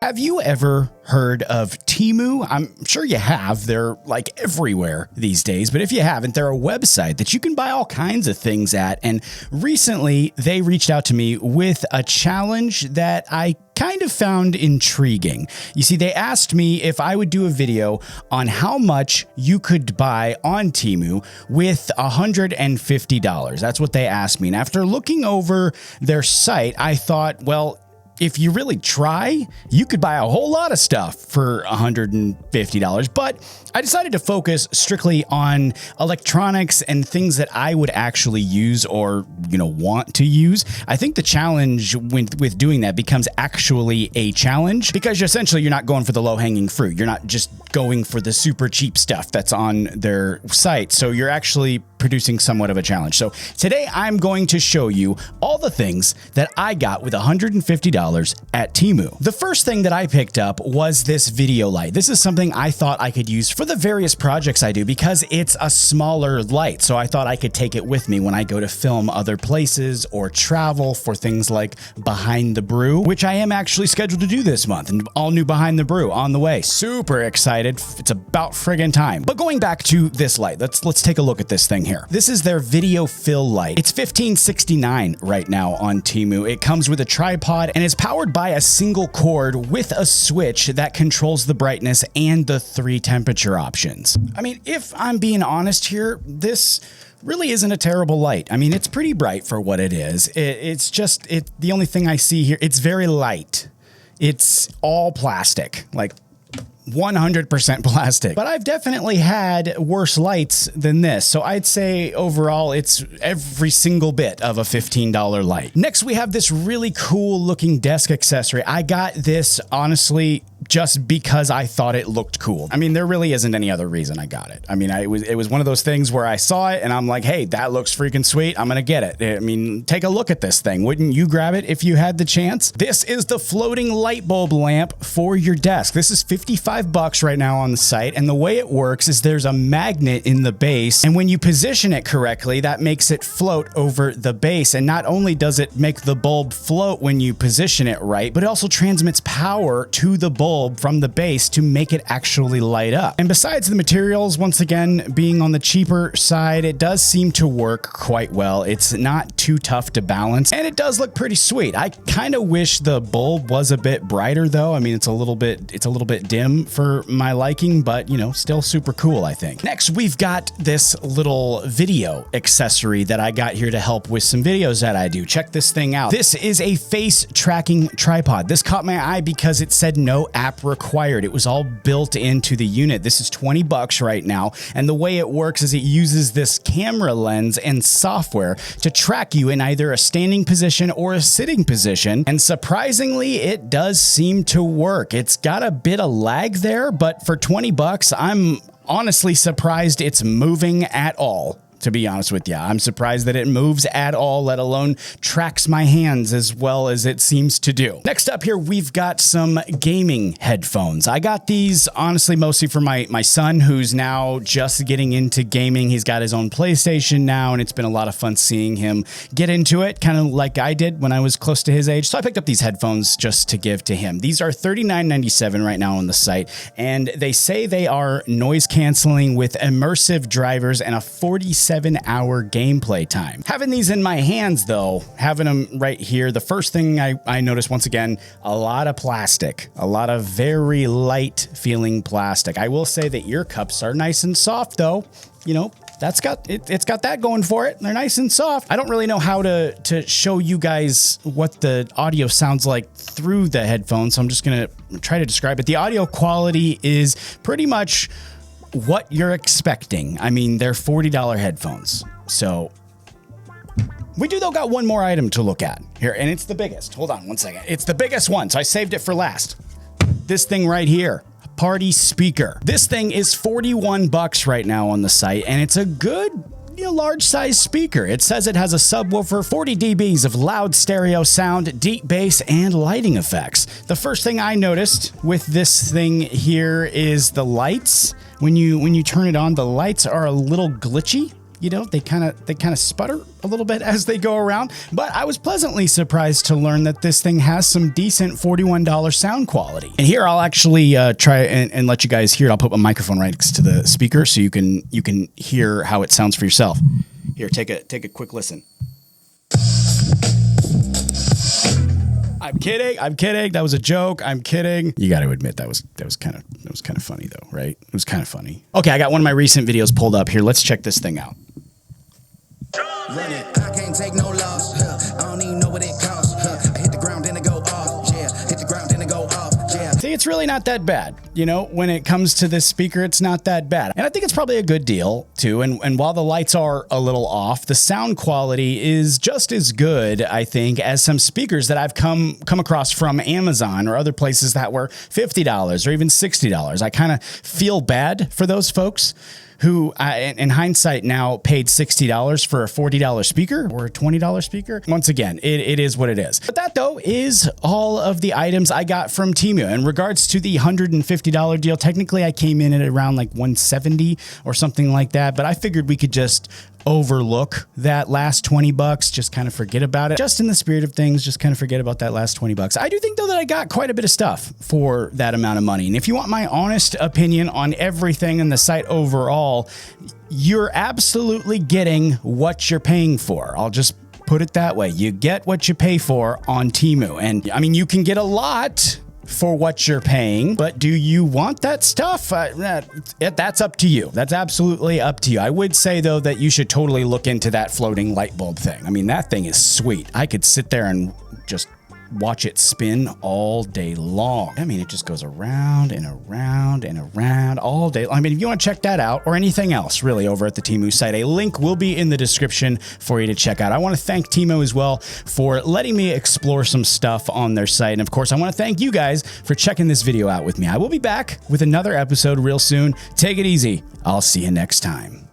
Have you ever heard of Temu? I'm sure you have. They're like everywhere these days, but if you haven't, they're a website that you can buy all kinds of things at. And recently they reached out to me with a challenge that I kind of found intriguing. You see, they asked me if I would do a video on how much you could buy on Temu with $150. That's what they asked me. And after looking over their site, I thought, well, if you really try, you could buy a whole lot of stuff for $150, but I decided to focus strictly on electronics and things that I would actually use or, want to use. I think the challenge with doing that becomes actually a challenge because essentially you're not going for the low-hanging fruit. You're not just going for the super cheap stuff that's on their site. So you're actually producing somewhat of a challenge. So today I'm going to show you all the things that I got with $150 at Temu. The first thing that I picked up was this video light. This is something I thought I could use for the various projects I do because it's a smaller light. So I thought I could take it with me when I go to film other places or travel for things like Behind the Brew, which I am actually scheduled to do this month, and all new Behind the Brew on the way. Super excited. It's about friggin' time. But going back to this light, let's take a look at this thing here. This is their video fill light. It's $15.69 right now on Temu. It comes with a tripod and is powered by a single cord with a switch that controls the brightness and the 3 temperature options. I mean, if I'm being honest here, this really isn't a terrible light. I mean, it's pretty bright for what it is. It's just the only thing I see here, it's very light. It's all plastic, like 100% plastic, but I've definitely had worse lights than this. So I'd say overall, it's every single bit of a $15 light. Next, we have this really cool looking desk accessory. I got this honestly just because I thought it looked cool. I mean, there really isn't any other reason I got it. I mean, it was one of those things where I saw it and I'm like, hey, that looks freaking sweet. I'm going to get it. I mean, take a look at this thing. Wouldn't you grab it if you had the chance? This is the floating light bulb lamp for your desk. This is $55 right now on the site. And the way it works is there's a magnet in the base. And when you position it correctly, that makes it float over the base. And not only does it make the bulb float when you position it right, but it also transmits power to the bulb from the base to make it actually light up. And besides the materials, once again, being on the cheaper side, it does seem to work quite well. It's not too tough to balance, and it does look pretty sweet. I kind of wish the bulb was a bit brighter though. I mean, it's a little bit dim for my liking, but still super cool, I think. Next, we've got this little video accessory that I got here to help with some videos that I do. Check this thing out. This is a face tracking tripod. This caught my eye because it said no app required. It was all built into the unit. This is $20 right now. And the way it works is it uses this camera lens and software to track you in either a standing position or a sitting position. And surprisingly, it does seem to work. It's got a bit of lag there, but for $20, I'm honestly surprised it's moving at all. To be honest with you, I'm surprised that it moves at all, let alone tracks my hands as well as it seems to do. Next up here, we've got some gaming headphones. I got these honestly mostly for my son, who's now just getting into gaming. He's got his own PlayStation now, and it's been a lot of fun seeing him get into it, kind of like I did when I was close to his age. So I picked up these headphones just to give to him. These are $39.97 right now on the site, and they say they are noise canceling with immersive drivers and a 47-hour gameplay time. Having these in my hands though, having them right here, the first thing I noticed, once again, a lot of plastic, a lot of very light feeling plastic. I will say the ear cups are nice and soft though. It's got that going for it. They're nice and soft. I don't really know how to show you guys what the audio sounds like through the headphones, so I'm just gonna try to describe it. The audio quality is pretty much what you're expecting. I mean, they're $40 headphones. So we do though got one more item to look at here, and it's the biggest. Hold on one second. It's the biggest one, so I saved it for last. This thing right here, party speaker. This thing is $41 right now on the site, and it's a good large size speaker. It says it has a subwoofer, 40 dBs of loud stereo sound, deep bass, and lighting effects. The first thing I noticed with this thing here is the lights. When you turn it on, the lights are a little glitchy. you know, they kind of sputter a little bit as they go around. But I was pleasantly surprised to learn that this thing has some decent $41 sound quality. And here I'll actually try and let you guys hear it. I'll put my microphone right next to the speaker so you can hear how it sounds for yourself. Here, take a quick listen. I'm kidding. That was a joke. I'm kidding. You got to admit that was kind of funny though, right? It was kind of funny. Okay, I got one of my recent videos pulled up here. Let's check this thing out. Run it. I can't take no loss. I don't even know what it costs. I hit the ground and it go off. Yeah, hit the ground and it go off. Yeah. See, it's really not that bad. You know, when it comes to this speaker, it's not that bad. And I think it's probably a good deal too. And while the lights are a little off, the sound quality is just as good, I think, as some speakers that I've come across from Amazon or other places that were $50 or even $60. I kind of feel bad for those folks who, in hindsight, now paid $60 for a $40 speaker or a $20 speaker. Once again, it is what it is. But that, though, is all of the items I got from Temu. In regards to the $150 deal, technically I came in at around like $170 or something like that, but I figured we could just overlook that last $20, just kind of forget about it. Just in the spirit of things, just kind of forget about that last $20. I do think though that I got quite a bit of stuff for that amount of money. And if you want my honest opinion on everything in the site overall, you're absolutely getting what you're paying for. I'll just put it that way. You get what you pay for on Temu. And I mean, you can get a lot for what you're paying, but do you want that stuff? That's up to you. That's absolutely up to you. I would say though that you should totally look into that floating light bulb thing. I mean, that thing is sweet. I could sit there and just watch it spin all day long. I mean, it just goes around and around and around all day. I mean, if you want to check that out or anything else really over at the Temu site, a link will be in the description for you to check out. I want to thank Temu as well for letting me explore some stuff on their site. And of course, I want to thank you guys for checking this video out with me. I will be back with another episode real soon. Take it easy. I'll see you next time.